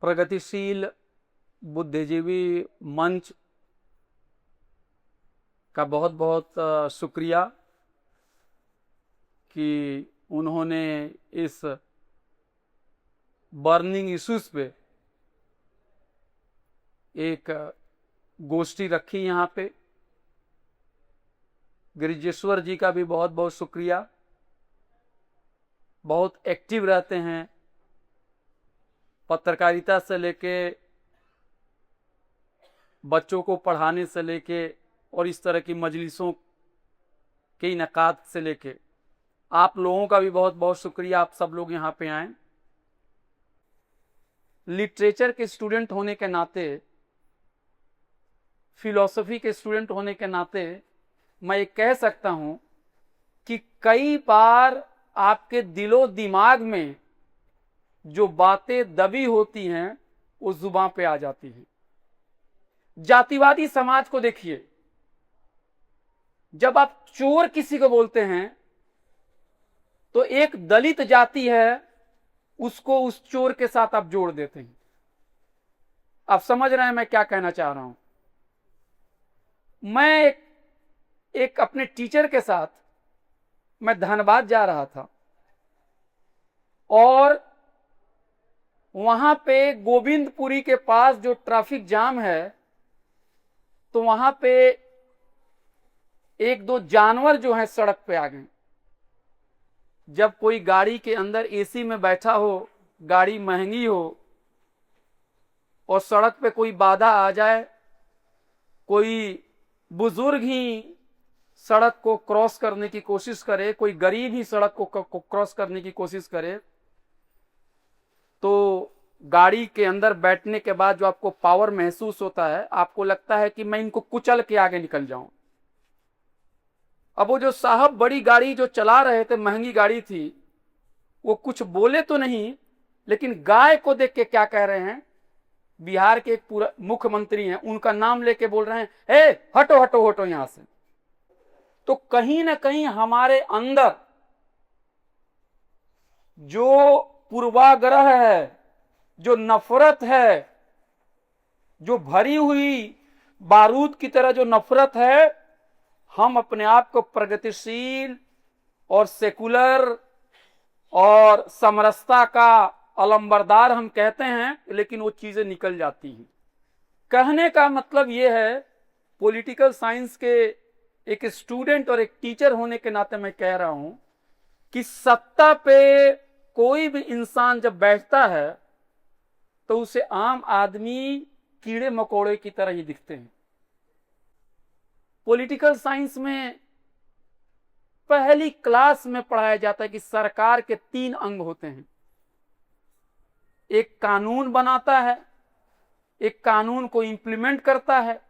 प्रगतिशील बुद्धिजीवी मंच का बहुत बहुत शुक्रिया कि उन्होंने इस बर्निंग इश्यूज पे एक गोष्ठी रखी यहाँ पे। गिरिजेश्वर जी का भी बहुत बहुत शुक्रिया, बहुत एक्टिव रहते हैं, पत्रकारिता से लेके बच्चों को पढ़ाने से लेके और इस तरह की मजलिसों के इनेकाद से लेके। आप लोगों का भी बहुत बहुत शुक्रिया, आप सब लोग यहाँ पे आए। लिटरेचर के स्टूडेंट होने के नाते, फिलॉसफी के स्टूडेंट होने के नाते मैं ये कह सकता हूं कि कई बार आपके दिलो दिमाग में जो बातें दबी होती हैं वो जुबान पे आ जाती हैं। जातिवादी समाज को देखिए, जब आप चोर किसी को बोलते हैं तो एक दलित जाति है, उसको उस चोर के साथ आप जोड़ देते हैं। आप समझ रहे हैं मैं क्या कहना चाह रहा हूं। मैं एक अपने टीचर के साथ मैं धनबाद जा रहा था और वहां पे गोविंदपुरी के पास जो ट्रैफिक जाम है, तो वहां पे एक दो जानवर जो है सड़क पे आ गए। जब कोई गाड़ी के अंदर एसी में बैठा हो, गाड़ी महंगी हो और सड़क पे कोई बाधा आ जाए, कोई बुजुर्ग ही सड़क को क्रॉस करने की कोशिश करे, कोई गरीब ही सड़क को क्रॉस करने की कोशिश करे, तो गाड़ी के अंदर बैठने के बाद जो आपको पावर महसूस होता है, आपको लगता है कि मैं इनको कुचल के आगे निकल जाऊं। अब वो जो साहब बड़ी गाड़ी जो चला रहे थे, महंगी गाड़ी थी, वो कुछ बोले तो नहीं, लेकिन गाय को देख के क्या कह रहे हैं, बिहार के एक पूरा मुख्यमंत्री हैं, उनका नाम लेके बोल रहे हैं, ए हटो हटो हटो यहां से। तो कहीं ना कहीं हमारे अंदर जो पूर्वाग्रह है, जो नफरत है, जो भरी हुई बारूद की तरह जो नफरत है, हम अपने आप को प्रगतिशील और सेकुलर और समरसता का अलंबरदार हम कहते हैं, लेकिन वो चीजें निकल जाती हैं। कहने का मतलब ये है, पॉलिटिकल साइंस के एक स्टूडेंट और एक टीचर होने के नाते मैं कह रहा हूं कि सत्ता पे कोई भी इंसान जब बैठता है तो उसे आम आदमी कीड़े मकोड़े की तरह ही दिखते हैं। पॉलिटिकल साइंस में पहली क्लास में पढ़ाया जाता है कि सरकार के 3 अंग होते हैं। एक कानून बनाता है, एक कानून को इंप्लीमेंट करता है,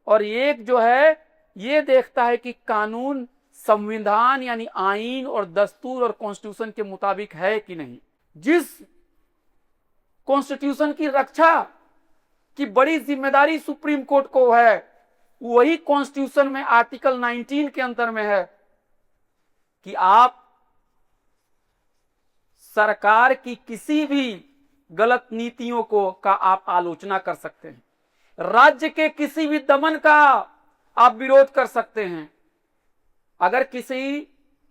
और एक जो है ये देखता है कि कानून संविधान यानी आईन और दस्तूर और कॉन्स्टिट्यूशन के मुताबिक है कि नहीं। जिस कॉन्स्टिट्यूशन की रक्षा की बड़ी जिम्मेदारी सुप्रीम कोर्ट को है, वही कॉन्स्टिट्यूशन में आर्टिकल 19 के अंदर में है कि आप सरकार की किसी भी गलत नीतियों का आप आलोचना कर सकते हैं, राज्य के किसी भी दमन का आप विरोध कर सकते हैं। अगर किसी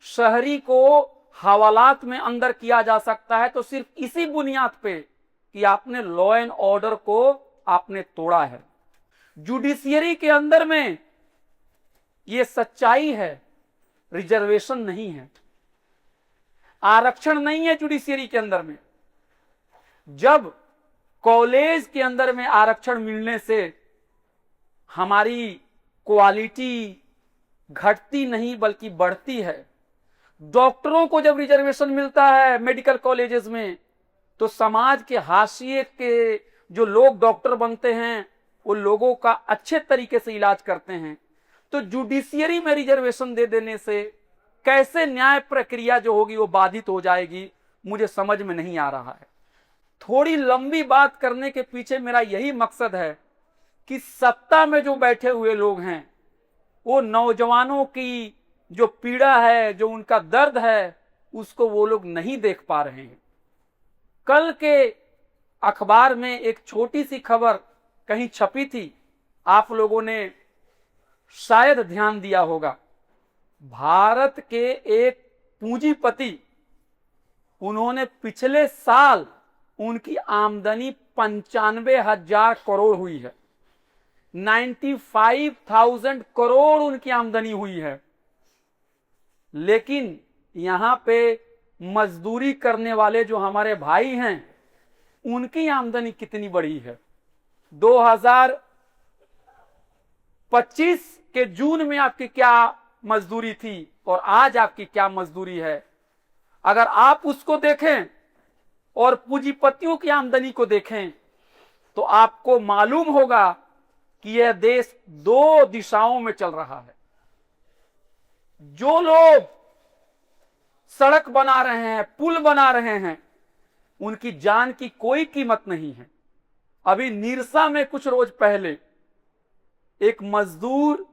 शहरी को हवालात में अंदर किया जा सकता है तो सिर्फ इसी बुनियाद पे कि आपने लॉ एंड ऑर्डर को आपने तोड़ा है। जुडिशियरी के अंदर में ये सच्चाई है, रिजर्वेशन नहीं है, आरक्षण नहीं है जुडिशियरी के अंदर में। जब कॉलेज के अंदर में आरक्षण मिलने से हमारी क्वालिटी घटती नहीं बल्कि बढ़ती है। डॉक्टरों को जब रिजर्वेशन मिलता है मेडिकल कॉलेजेस में, तो समाज के हाशिए के जो लोग डॉक्टर बनते हैं वो लोगों का अच्छे तरीके से इलाज करते हैं। तो जुडिशियरी में रिजर्वेशन दे देने से कैसे न्याय प्रक्रिया जो होगी वो बाधित हो जाएगी, मुझे समझ में नहीं आ रहा है। थोड़ी लंबी बात करने के पीछे मेरा यही मकसद है कि सत्ता में जो बैठे हुए लोग हैं वो नौजवानों की जो पीड़ा है, जो उनका दर्द है, उसको वो लोग नहीं देख पा रहे हैं। कल के अखबार में एक छोटी सी खबर कहीं छपी थी, आप लोगों ने शायद ध्यान दिया होगा। भारत के एक पूंजीपति, उन्होंने पिछले साल उनकी आमदनी 95,000 करोड़ हुई है। 95,000 करोड़ उनकी आमदनी हुई है। लेकिन यहां पे मजदूरी करने वाले जो हमारे भाई हैं, उनकी आमदनी कितनी बड़ी है। 2025 के जून में आपकी क्या मजदूरी थी और आज आपकी क्या मजदूरी है। अगर आप उसको देखें और पूंजीपतियों की आमदनी को देखें तो आपको मालूम होगा कि यह देश दो दिशाओं में चल रहा है। जो लोग सड़क बना रहे हैं, पुल बना रहे हैं, उनकी जान की कोई कीमत नहीं है। अभी निरसा में कुछ रोज पहले एक मजदूर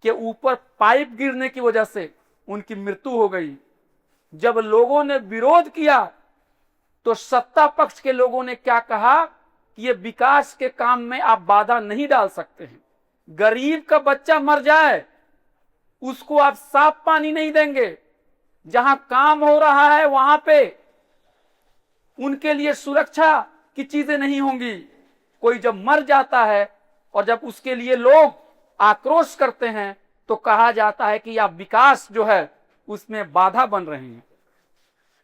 के ऊपर पाइप गिरने की वजह से उनकी मृत्यु हो गई। जब लोगों ने विरोध किया तो सत्ता पक्ष के लोगों ने क्या कहा कि ये विकास के काम में आप बाधा नहीं डाल सकते हैं। गरीब का बच्चा मर जाए उसको आप साफ पानी नहीं देंगे। जहां काम हो रहा है वहां पे उनके लिए सुरक्षा की चीजें नहीं होंगी। कोई जब मर जाता है और जब उसके लिए लोग आक्रोश करते हैं तो कहा जाता है कि आप विकास जो है उसमें बाधा बन रहे हैं।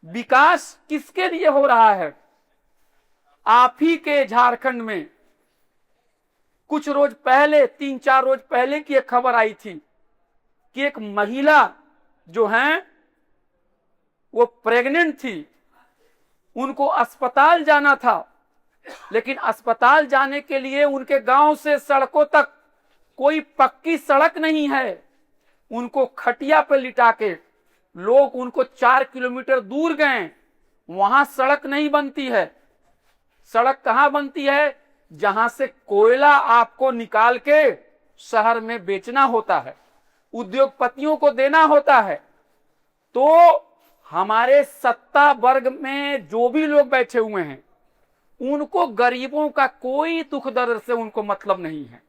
विकास किसके लिए हो रहा है? आप ही के झारखंड में कुछ रोज पहले, 3-4 रोज पहले की एक खबर आई थी कि एक महिला जो है वो प्रेग्नेंट थी, उनको अस्पताल जाना था, लेकिन अस्पताल जाने के लिए उनके गांव से सड़कों तक कोई पक्की सड़क नहीं है। उनको खटिया पे लिटा के लोग उनको 4 किलोमीटर दूर गए। वहां सड़क नहीं बनती है। सड़क कहां बनती है? जहां से कोयला आपको निकाल के शहर में बेचना होता है, उद्योगपतियों को देना होता है। तो हमारे सत्ता वर्ग में जो भी लोग बैठे हुए हैं, उनको गरीबों का कोई दुख दर्द से उनको मतलब नहीं है।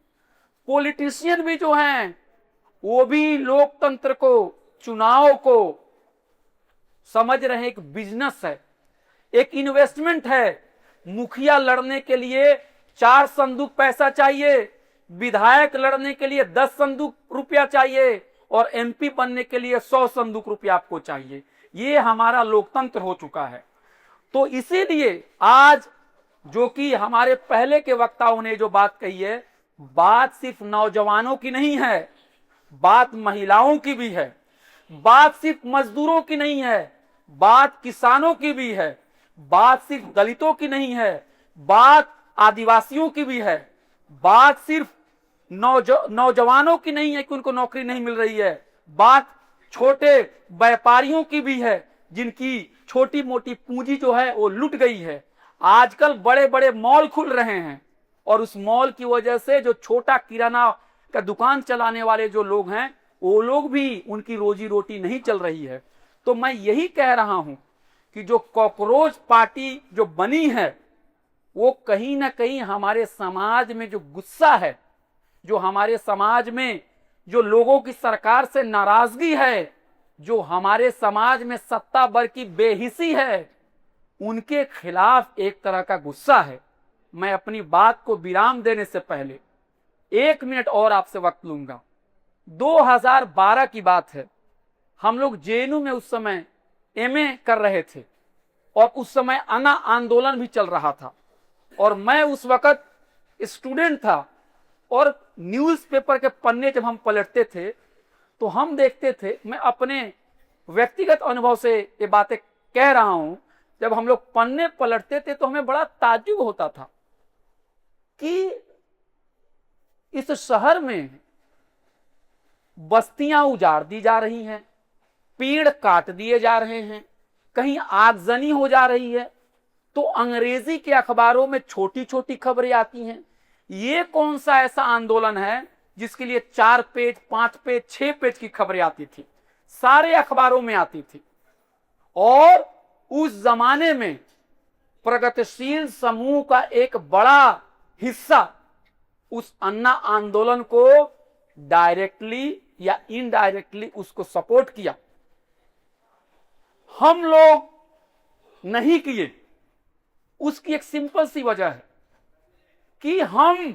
पॉलिटिशियन भी जो हैं वो भी लोकतंत्र को, चुनाव को समझ रहे हैं एक बिजनेस है, एक इन्वेस्टमेंट है। मुखिया लड़ने के लिए 4 संदूक पैसा चाहिए, विधायक लड़ने के लिए 10 संदूक रुपया चाहिए और एमपी बनने के लिए 100 संदूक रुपया आपको चाहिए। ये हमारा लोकतंत्र हो चुका है। तो इसीलिए आज जो कि हमारे पहले के वक्ताओं ने जो बात कही है, बात सिर्फ नौजवानों की नहीं है, बात महिलाओं की भी है, बात सिर्फ मजदूरों की नहीं है, बात किसानों की भी है, बात सिर्फ दलितों की नहीं है, बात आदिवासियों की भी है, बात सिर्फ नौजवानों की नहीं है कि उनको नौकरी नहीं मिल रही है, बात छोटे व्यापारियों की भी है जिनकी छोटी मोटी पूंजी जो है वो लुट गई है। आजकल बड़े बड़े मॉल खुल रहे हैं और उस मॉल की वजह से जो छोटा किराना का दुकान चलाने वाले जो लोग हैं, वो लोग भी, उनकी रोजी रोटी नहीं चल रही है। तो मैं यही कह रहा हूं कि जो कॉकरोच पार्टी जो बनी है, वो कहीं ना कहीं हमारे समाज में जो गुस्सा है, जो हमारे समाज में जो लोगों की सरकार से नाराजगी है, जो हमारे समाज में सत्ता वर्ग की बेहिसी है, उनके खिलाफ एक तरह का गुस्सा है। मैं अपनी बात को विराम देने से पहले 1 मिनट और आपसे वक्त लूंगा। 2012 की बात है। हम लोग जेएनयू में उस समय एमए कर रहे थे और उस समय अन्ना आंदोलन भी चल रहा था और मैं उस वक्त स्टूडेंट था। और न्यूज़पेपर के पन्ने जब हम पलटते थे तो हम देखते थे, मैं अपने व्यक्तिगत अनुभव से ये बातें कह रहा हूं, जब हम लोग पन्ने पलटते थे तो हमें बड़ा ताज्जुब होता था कि इस शहर में बस्तियां उजाड़ दी जा रही हैं, पेड़ काट दिए जा रहे हैं, कहीं आगजनी हो जा रही है, तो अंग्रेजी के अखबारों में छोटी छोटी खबरें आती हैं। ये कौन सा ऐसा आंदोलन है जिसके लिए 4 पेज, 5 पेज, 6 पेज की खबरें आती थी, सारे अखबारों में आती थी। और उस जमाने में प्रगतिशील समूह का एक बड़ा हिस्सा उस अन्ना आंदोलन को डायरेक्टली या इनडायरेक्टली उसको सपोर्ट किया। हम लोग नहीं किए। उसकी एक सिंपल सी वजह है कि हम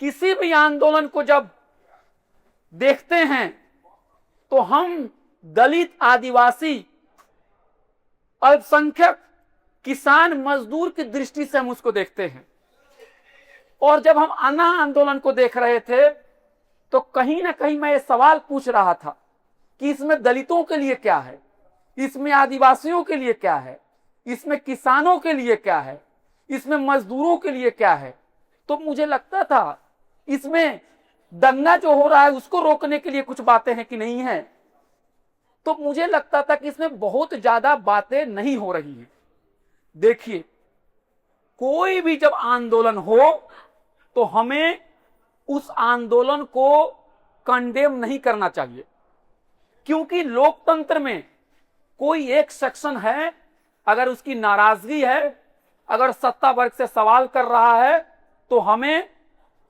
किसी भी आंदोलन को जब देखते हैं तो हम दलित, आदिवासी, अल्पसंख्यक, किसान, मजदूर की दृष्टि से हम उसको देखते हैं। और जब हम अन्ना आंदोलन को देख रहे थे तो कहीं ना कहीं मैं ये सवाल पूछ रहा था कि इसमें दलितों के लिए क्या है, इसमें आदिवासियों के लिए क्या है, इसमें किसानों के लिए क्या है, इसमें मजदूरों के लिए क्या है। तो मुझे लगता था इसमें दंगा जो हो रहा है उसको रोकने के लिए कुछ बातें हैं कि नहीं है। तो मुझे लगता था कि इसमें बहुत ज्यादा बातें नहीं हो रही हैं। देखिए, कोई भी जब आंदोलन हो तो हमें उस आंदोलन को कंडेम नहीं करना चाहिए, क्योंकि लोकतंत्र में कोई एक सेक्शन है, अगर उसकी नाराजगी है, अगर सत्ता वर्ग से सवाल कर रहा है तो हमें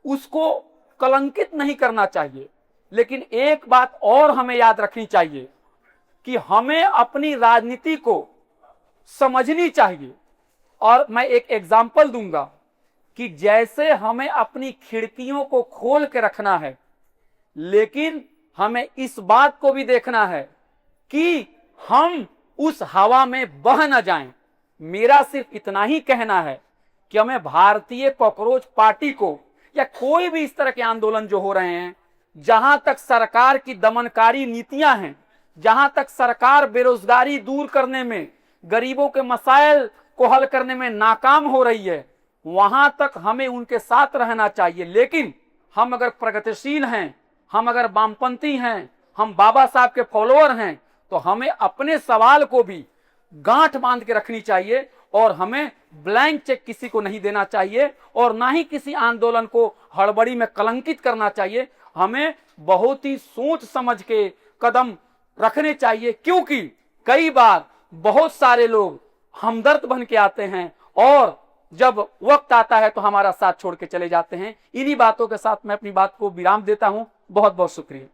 उसको कलंकित नहीं करना चाहिए। लेकिन एक बात और हमें याद रखनी चाहिए कि हमें अपनी राजनीति को समझनी चाहिए। और मैं एक एग्जाम्पल दूंगा कि जैसे हमें अपनी खिड़कियों को खोल के रखना है, लेकिन हमें इस बात को भी देखना है कि हम उस हवा में बह न जाएं। मेरा सिर्फ इतना ही कहना है कि हमें भारतीय कॉकरोच पार्टी को या कोई भी इस तरह के आंदोलन जो हो रहे हैं, जहां तक सरकार की दमनकारी नीतियां हैं, जहां तक सरकार बेरोजगारी दूर करने में, गरीबों के मसाइल को हल करने में नाकाम हो रही है, वहां तक हमें उनके साथ रहना चाहिए। लेकिन हम अगर प्रगतिशील हैं, हम अगर वामपंथी हैं, हम बाबा साहब के फॉलोअर हैं, तो हमें अपने सवाल को भी गांठ बांध के रखनी चाहिए और हमें ब्लैंक चेक किसी को नहीं देना चाहिए और ना ही किसी आंदोलन को हड़बड़ी में कलंकित करना चाहिए। हमें बहुत ही सोच समझ के कदम रखने चाहिए, क्योंकि कई बार बहुत सारे लोग हमदर्द बन के आते हैं और जब वक्त आता है तो हमारा साथ छोड़ के चले जाते हैं। इन्हीं बातों के साथ मैं अपनी बात को विराम देता हूं। बहुत बहुत शुक्रिया।